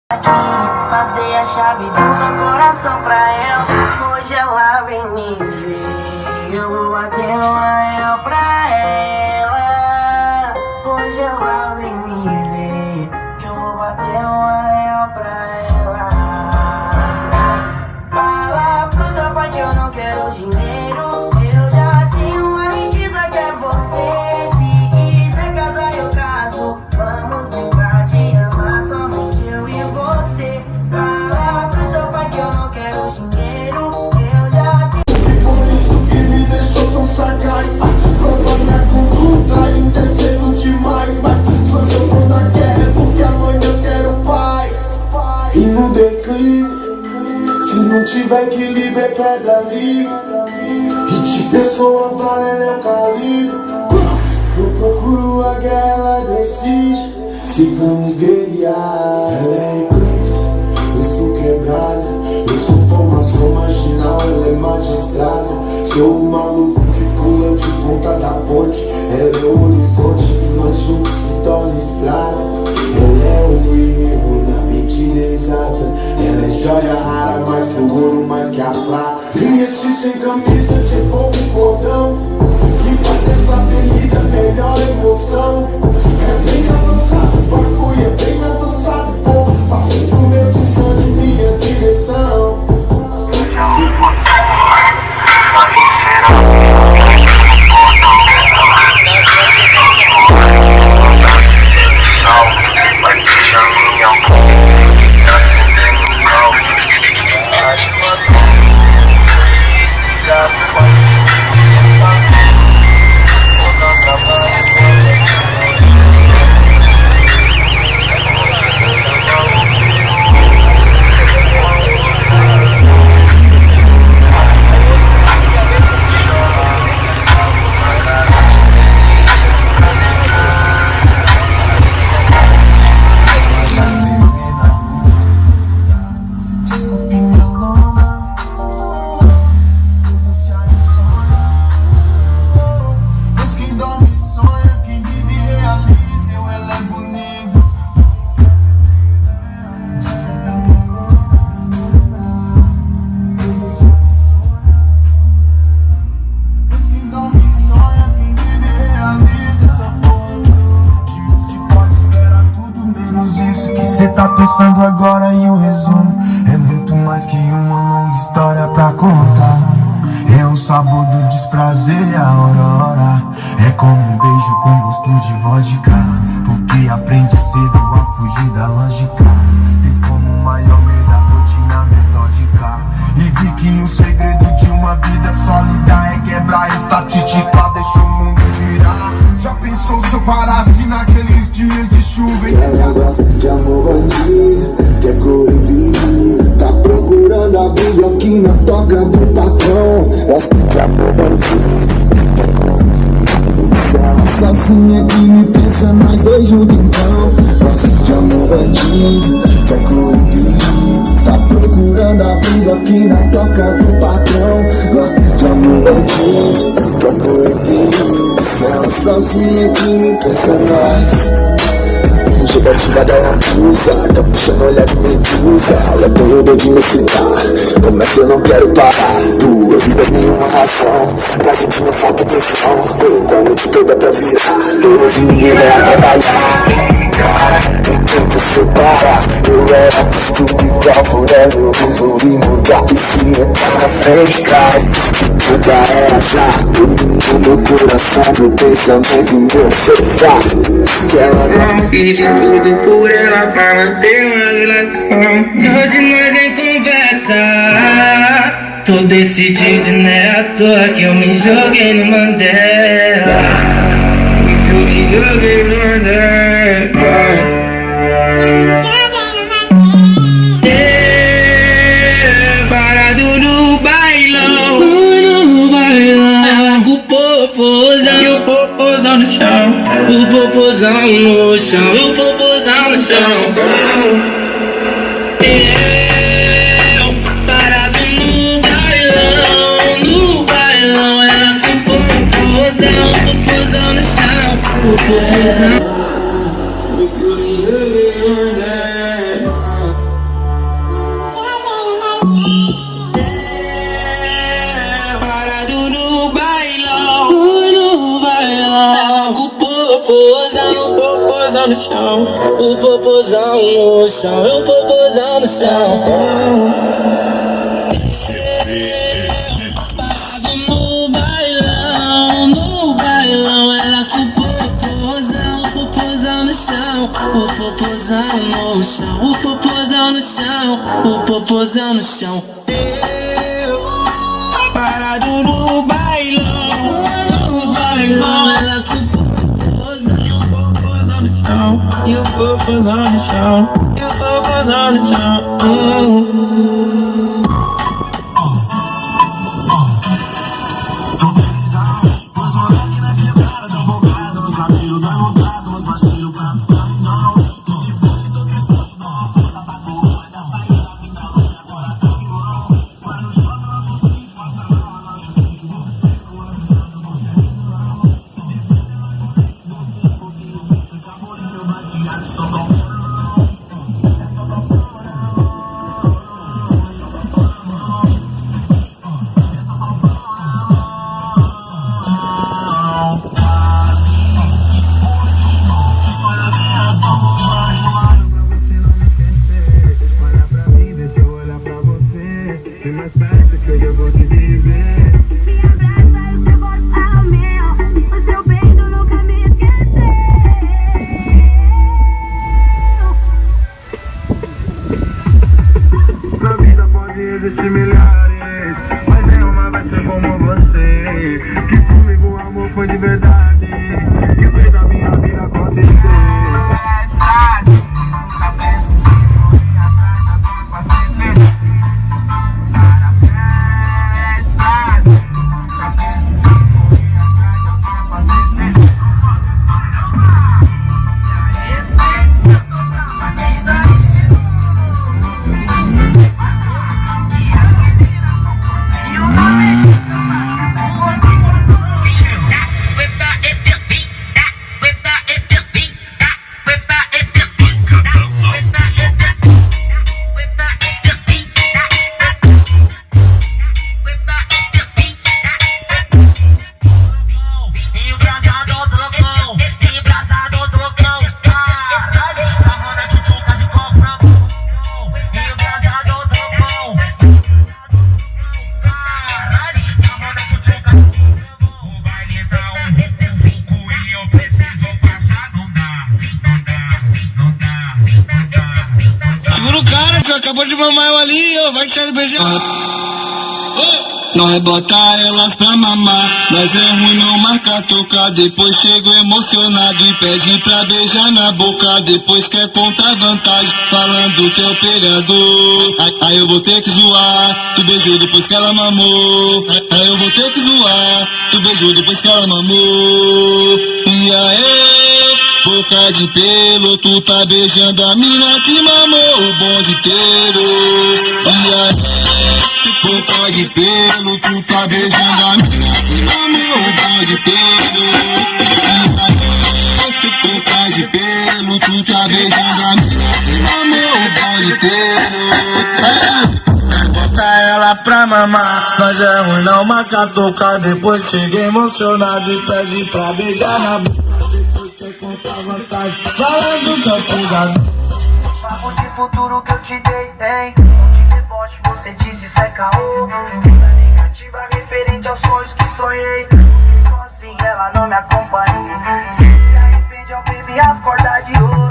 Mas dei a chave do meu coração pra ela. Hoje ela vem me ver. Eu vou bater um anel pra ela. Hoje ela vem me ver. Eu vou bater um anel pra ela. Fala pro teu pai que eu não quero dinheiro. Eu já tenho uma riqueza que é você. Se quiser casar eu caso. Vamos brincar de amar somente eu e você. Fala pro teu pai que eu não quero dinheiro. Eu já tenho. Foi isso que me deixou tão sagaz. Prova minha conduta, ainda é cedo demais. Mas sou eu quando a guerra é porque amanhã eu quero paz. E no declínio, se não tiver equilíbrio é queda livre. E de pessoa para é meu calibre. Eu procuro a guerra, ela decide. Se vamos guerrear, ela é eclipse, eu sou quebrada. Eu sou formação marginal, ela é magistrada. Sou o maluco que pula de ponta da ponte. Ela é o horizonte e nós juntos se torna estrada. Ela é o erro na medida exata. Ela é joia rara, mais que o ouro, mais que a prata. E esse sem camisa de pouco cordão que faz dessa avenida melhor emoção. É bem avançado, o bagulho é bem avançado, pô. Faço pro meu desvio de minha direção. Cê tá pensando agora em um resumo. É muito mais que uma longa história pra contar. É o sabor do desprazer e a aurora. É como um beijo com gosto de vodka. Porque aprende cedo a fugir da lógica. Tem como maior medo a rotina metódica. E vi que o segredo de uma vida sólida é quebrar estatística, deixa o mundo girar. Já pensou se eu parasse naqueles dias de chuva? Ela gosta de amor bandido, quer correr, tá procurando a briga aqui na toca do patrão. Gosta de amor bandido, quer correr. Ela sozinha que me pensa, nós dois juntos então. Gosta de amor bandido, quer correr, tá procurando a briga aqui na toca do patrão. Gosta de amor bandido, quer correr. Ela sozinha que me pensa, nós. Chega de cada abusa, capucha no olhar de medusa. Ela tem o dedo de me citar, começa eu não quero parar. Duas vidas, nenhuma razão, pra gente não falta atenção. Com a noite toda pra virar, hoje ninguém vai trabalhar. Enquanto você para, eu era costume igual por ela. Eu resolvi mudar e se entrar na frente cai. Toda essa, no meu coração, meu pensamento e meu sofá. Que ela não fiz de tudo por ela pra manter uma relação. Hoje nós nem conversa. Tô decidido, né? À toa que eu me joguei no Mandela. Eu me joguei no Mandela. Parado no bailão. Ela com o popozão e o popozão no chão. O popozão no chão, o popozão no chão. Eu parado no bailão, ela com o popozão no chão. O popozão. popozão no chão, o popozão no chão, o popozão no chão. Parado no bailão, ela com o popozão no chão, o popozão no chão, o popozão no chão, o popozão no chão. Parado no bailão, ela com o popozão no chão, e o popozão no chão, e o popozão no chão. Existem milhares, mas nenhuma vai ser como você. Que comigo o amor foi de verdade, que fez a minha vida acontecer. Segura o cara, que acabou de mamar eu ali, ó, vai deixar ele beijar. Nós bota elas pra mamar, mas é ruim não marcar tocar. Depois chego emocionado e pede pra beijar na boca. Depois quer contar vantagem, falando que é o pegador. Aí eu vou ter que zoar, tu beijou depois que ela mamou. Aí eu vou ter que zoar, tu beijou depois que ela mamou. E aí, boca de pelo, tu tá beijando a mina que mamou o bonde inteiro. E aí, boca de pelo, tu tá beijando a mina que mamou o bonde inteiro. E aí, boca de pelo, tu tá beijando a mina que mamou o bonde inteiro. Bota ela pra mamar, mas é ruim não marcar tocar. Depois chega emocionado e pede pra beijar na boca. Depois quer contar vantagem, falando que é pegador. Papo de futuro que eu te dei, hein? De deboche você disse isso é caô. Toda negativa referente aos sonhos que sonhei. Sozinha ela não me acompanha. Se arrepende ao ver minhas cordas de ouro.